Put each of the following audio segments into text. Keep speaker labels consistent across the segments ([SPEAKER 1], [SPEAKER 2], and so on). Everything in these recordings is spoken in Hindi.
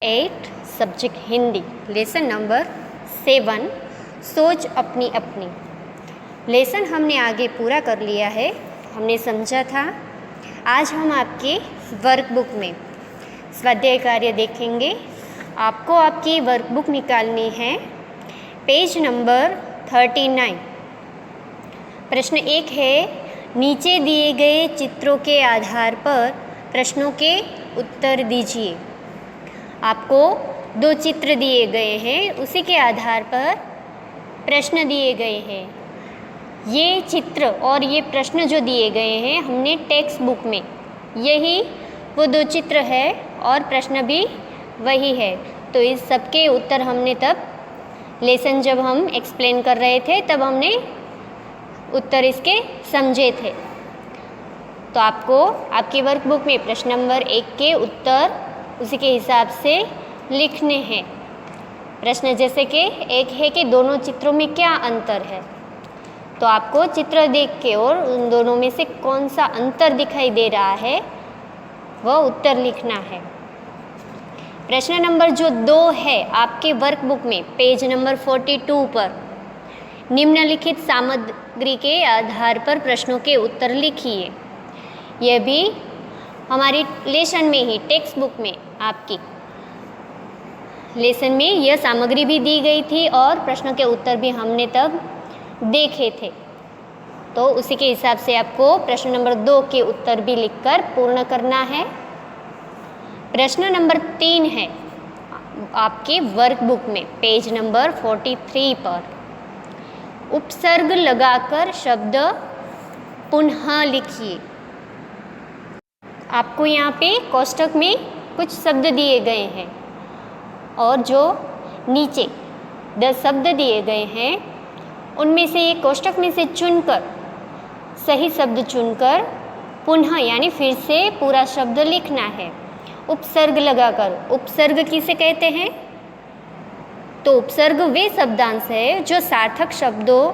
[SPEAKER 1] 8 सब्जेक्ट हिंदी लेसन नंबर 7 सोच अपनी अपनी। लेसन हमने आगे पूरा कर लिया है, हमने समझा था। आज हम आपके वर्कबुक में स्वाध्याय कार्य देखेंगे। आपको आपकी वर्कबुक निकालनी है, पेज नंबर 39। प्रश्न 1 है, नीचे दिए गए चित्रों के आधार पर प्रश्नों के उत्तर दीजिए। आपको 2 चित्र दिए गए हैं, उसी के आधार पर प्रश्न दिए गए हैं। ये चित्र और ये प्रश्न जो दिए गए हैं हमने टेक्स्ट बुक में, यही वो 2 चित्र है और प्रश्न भी वही है। तो इस सब के उत्तर हमने तब लेसन जब हम एक्सप्लेन कर रहे थे तब हमने उत्तर इसके समझे थे। तो आपको आपकी वर्कबुक में प्रश्न नंबर 1 के उत्तर उसी के हिसाब से लिखने हैं। प्रश्न जैसे कि एक है कि दोनों चित्रों में क्या अंतर है, तो आपको चित्र देख के और उन दोनों में से कौन सा अंतर दिखाई दे रहा है वह उत्तर लिखना है। प्रश्न नंबर जो 2 है आपके वर्कबुक में पेज नंबर 42 पर, निम्नलिखित सामग्री के आधार पर प्रश्नों के उत्तर लिखिए। यह भी हमारी लेसन में ही टेक्स्ट बुक में आपकी लेसन में यह सामग्री भी दी गई थी और प्रश्नों के उत्तर भी हमने तब देखे थे। तो उसी के हिसाब से आपको प्रश्न नंबर 2 के उत्तर भी लिखकर पूर्ण करना है। प्रश्न नंबर 3 है आपके वर्कबुक में पेज नंबर 43 पर, उपसर्ग लगाकर शब्द पुनः लिखिए। आपको यहाँ पे कोष्ठक में कुछ शब्द दिए गए हैं और जो नीचे 10 शब्द दिए गए हैं उनमें से एक कोष्ठक में से चुनकर सही शब्द चुनकर पुनः यानी फिर से पूरा शब्द लिखना है उपसर्ग लगाकर। उपसर्ग किसे कहते हैं? तो उपसर्ग वे शब्दांश है जो सार्थक शब्दों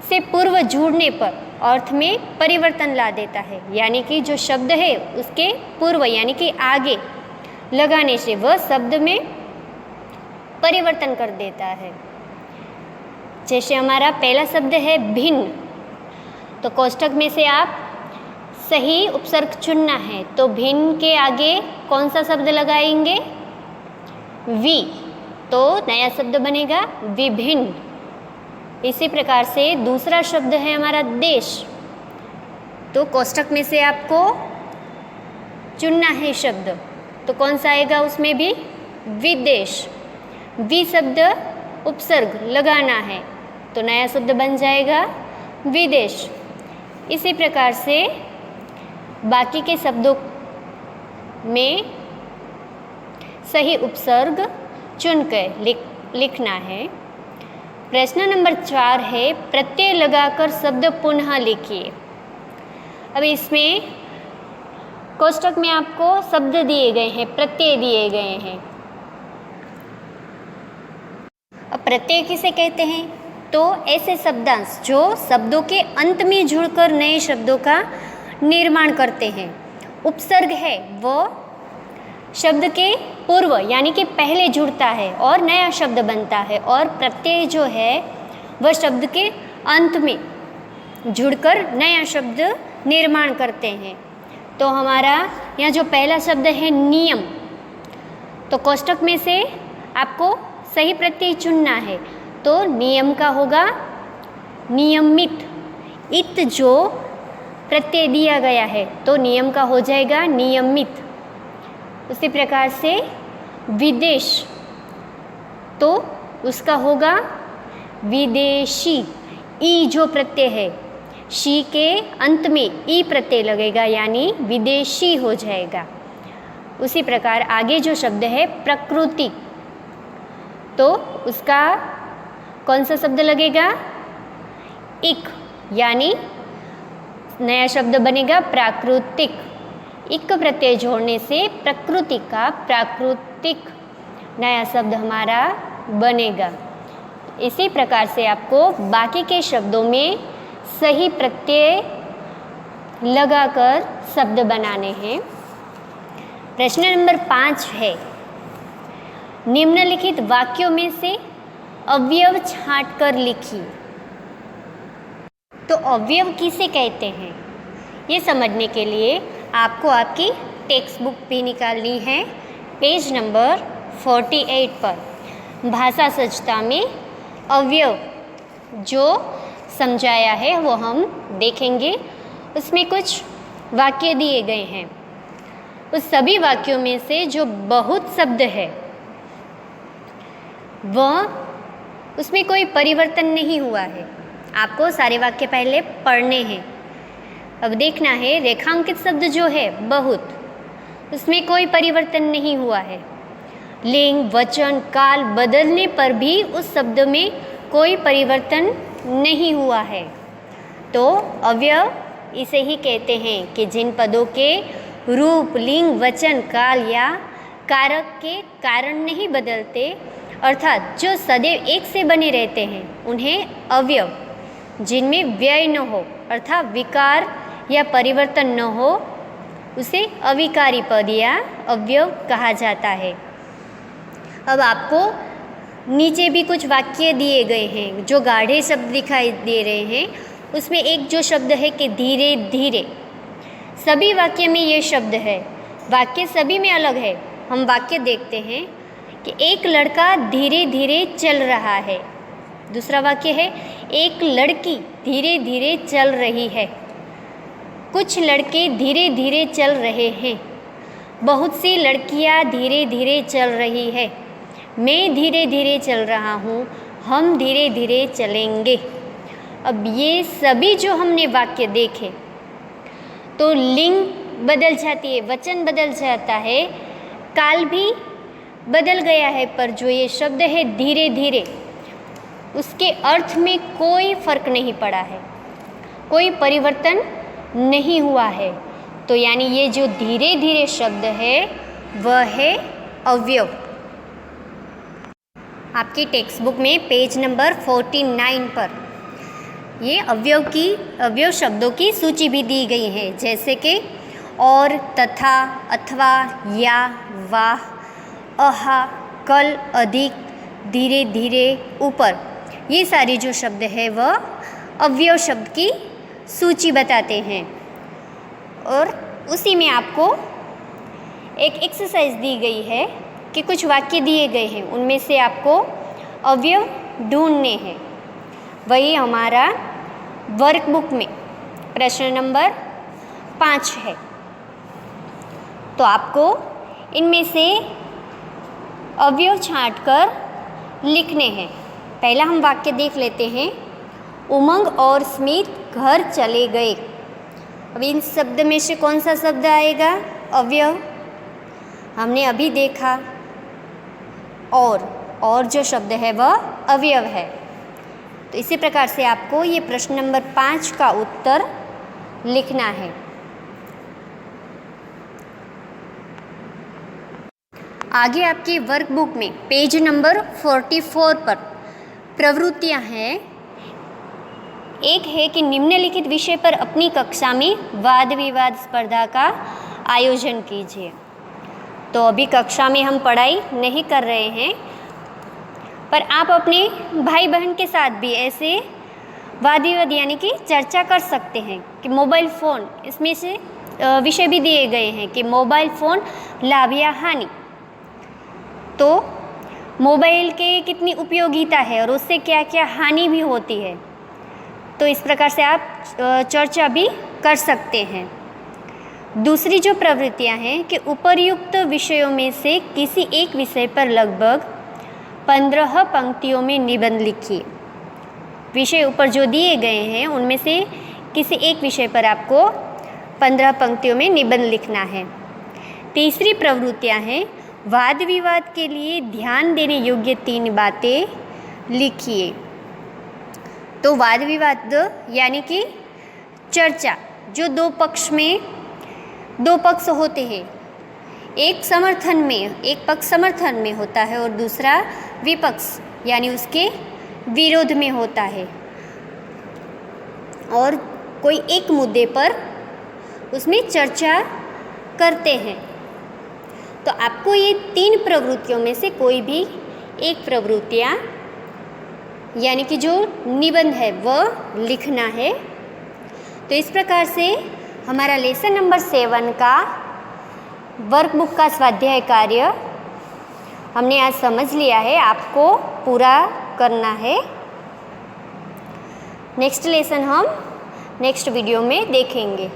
[SPEAKER 1] से पूर्व जुड़ने पर अर्थ में परिवर्तन ला देता है, यानी कि जो शब्द है उसके पूर्व यानी कि आगे लगाने से वह शब्द में परिवर्तन कर देता है। जैसे हमारा पहला शब्द है भिन्न, तो कोष्ठक में से आप सही उपसर्ग चुनना है, तो भिन्न के आगे कौन सा शब्द लगाएंगे? वि, तो नया शब्द बनेगा विभिन्न। इसी प्रकार से दूसरा शब्द है हमारा देश, तो कोष्ठक में से आपको चुनना है शब्द, तो कौन सा आएगा उसमें भी? विदेश। वि शब्द उपसर्ग लगाना है तो नया शब्द बन जाएगा विदेश। इसी प्रकार से बाकी के शब्दों में सही उपसर्ग चुनकर लिखना है। प्रश्न नंबर 4 है, प्रत्यय लगाकर शब्द पुनः लिखिए। अब इसमें कोष्ठक में आपको शब्द दिए गए हैं, प्रत्यय दिए गए हैं। अब प्रत्यय किसे कहते हैं? तो ऐसे शब्दांश जो शब्दों के अंत में जुड़कर नए शब्दों का निर्माण करते हैं। उपसर्ग है वो शब्द के पूर्व यानी कि पहले जुड़ता है और नया शब्द बनता है, और प्रत्यय जो है वह शब्द के अंत में जुड़कर नया शब्द निर्माण करते हैं। तो हमारा यहाँ जो पहला शब्द है नियम, तो कोष्ठक में से आपको सही प्रत्यय चुनना है, तो नियम का होगा नियमित। इत जो प्रत्यय दिया गया है तो नियम का हो जाएगा नियमित। उसी प्रकार से विदेश, तो उसका होगा विदेशी। ई जो प्रत्यय है, शी के अंत में ई प्रत्यय लगेगा यानी विदेशी हो जाएगा। उसी प्रकार आगे जो शब्द है प्रकृति, तो उसका कौन सा शब्द लगेगा? इक, यानी नया शब्द बनेगा प्राकृतिक। इक प्रत्यय जोड़ने से प्रकृति का प्राकृतिक नया शब्द हमारा बनेगा। इसी प्रकार से आपको बाकी के शब्दों में सही प्रत्यय लगाकर शब्द बनाने हैं। प्रश्न नंबर 5 है, निम्नलिखित वाक्यों में से अवयव छांट कर लिखिए। तो अवयव किसे कहते हैं, ये समझने के लिए आपको आपकी टेक्स्ट बुक भी निकालनी है। पेज नंबर 48 पर भाषा सज्जता में अवयव जो समझाया है वो हम देखेंगे। उसमें कुछ वाक्य दिए गए हैं, उस सभी वाक्यों में से जो बहुत शब्द है वह उसमें कोई परिवर्तन नहीं हुआ है। आपको सारे वाक्य पहले पढ़ने हैं। अब देखना है रेखांकित शब्द जो है बहुत, उसमें कोई परिवर्तन नहीं हुआ है। लिंग, वचन, काल बदलने पर भी उस शब्द में कोई परिवर्तन नहीं हुआ है। तो अवयव इसे ही कहते हैं कि जिन पदों के रूप, लिंग, वचन, काल या कारक के कारण नहीं बदलते, अर्थात जो सदैव एक से बने रहते हैं, उन्हें अवयव, जिनमें व्यय न हो अर्थात विकार या परिवर्तन न हो, उसे अविकारी पद या अवयव कहा जाता है। अब आपको नीचे भी कुछ वाक्य दिए गए हैं जो गाढ़े शब्द दिखाई दे रहे हैं। उसमें एक जो शब्द है कि धीरे धीरे, सभी वाक्य में ये शब्द है, वाक्य सभी में अलग है। हम वाक्य देखते हैं कि एक लड़का धीरे धीरे चल रहा है। दूसरा वाक्य है एक लड़की धीरे धीरे चल रही है। कुछ लड़के धीरे धीरे चल रहे हैं। बहुत सी लड़कियां धीरे धीरे चल रही है। मैं धीरे धीरे चल रहा हूँ, हम धीरे धीरे चलेंगे। अब ये सभी जो हमने वाक्य देखे, तो लिंग बदल जाती है, वचन बदल जाता है, काल भी बदल गया है, पर जो ये शब्द है धीरे धीरे, उसके अर्थ में कोई फर्क नहीं पड़ा है, कोई परिवर्तन नहीं हुआ है। तो यानी ये जो धीरे धीरे शब्द है वह है अवयव। आपकी टेक्स्ट बुक में पेज नंबर 49 पर ये अवयव शब्दों की सूची भी दी गई है, जैसे कि और, तथा, अथवा, या, वाह, अहा, कल, अधिक, धीरे धीरे, ऊपर, ये सारी जो शब्द है वह अवयव शब्द की सूची बताते हैं। और उसी में आपको एक एक्सरसाइज दी गई है कि कुछ वाक्य दिए गए हैं, उनमें से आपको अवयव ढूंढने हैं। वही हमारा वर्कबुक में प्रश्न नंबर 5 है। तो आपको इनमें से अवयव छांटकर लिखने हैं। पहला हम वाक्य देख लेते हैं। उमंग और स्मित घर चले गए। अब इन शब्द में से कौन सा शब्द आएगा? अवयव। हमने अभी देखा और जो शब्द है वह अवयव है। तो इसी प्रकार से आपको ये प्रश्न नंबर 5 का उत्तर लिखना है। आगे आपकी वर्कबुक में पेज नंबर 44 पर प्रवृत्तियां हैं। एक है कि निम्नलिखित विषय पर अपनी कक्षा में वाद विवाद स्पर्धा का आयोजन कीजिए। तो अभी कक्षा में हम पढ़ाई नहीं कर रहे हैं, पर आप अपने भाई बहन के साथ भी ऐसे वाद विवाद यानी कि चर्चा कर सकते हैं कि मोबाइल फ़ोन, इसमें से विषय भी दिए गए हैं कि मोबाइल फ़ोन लाभ या हानि। तो मोबाइल के कितनी उपयोगिता है और उससे क्या क्या हानि भी होती है, तो इस प्रकार से आप चर्चा भी कर सकते हैं। दूसरी जो प्रवृत्तियां हैं कि उपर्युक्त विषयों में से किसी एक विषय पर लगभग 15 पंक्तियों में निबंध लिखिए। विषय ऊपर जो दिए गए हैं उनमें से किसी एक विषय पर आपको 15 पंक्तियों में निबंध लिखना है। तीसरी प्रवृत्तियां हैं वाद विवाद के लिए ध्यान देने योग्य 3 बातें लिखिए। तो वाद विवाद यानी कि चर्चा, जो दो पक्ष होते हैं, एक पक्ष समर्थन में होता है और दूसरा विपक्ष यानी उसके विरोध में होता है, और कोई एक मुद्दे पर उसमें चर्चा करते हैं। तो आपको ये 3 प्रवृत्तियों में से कोई भी एक प्रवृत्तियाँ यानी कि जो निबंध है वह लिखना है। तो इस प्रकार से हमारा लेसन नंबर 7 का वर्कबुक का स्वाध्याय कार्य हमने आज समझ लिया है, आपको पूरा करना है। नेक्स्ट लेसन हम नेक्स्ट वीडियो में देखेंगे।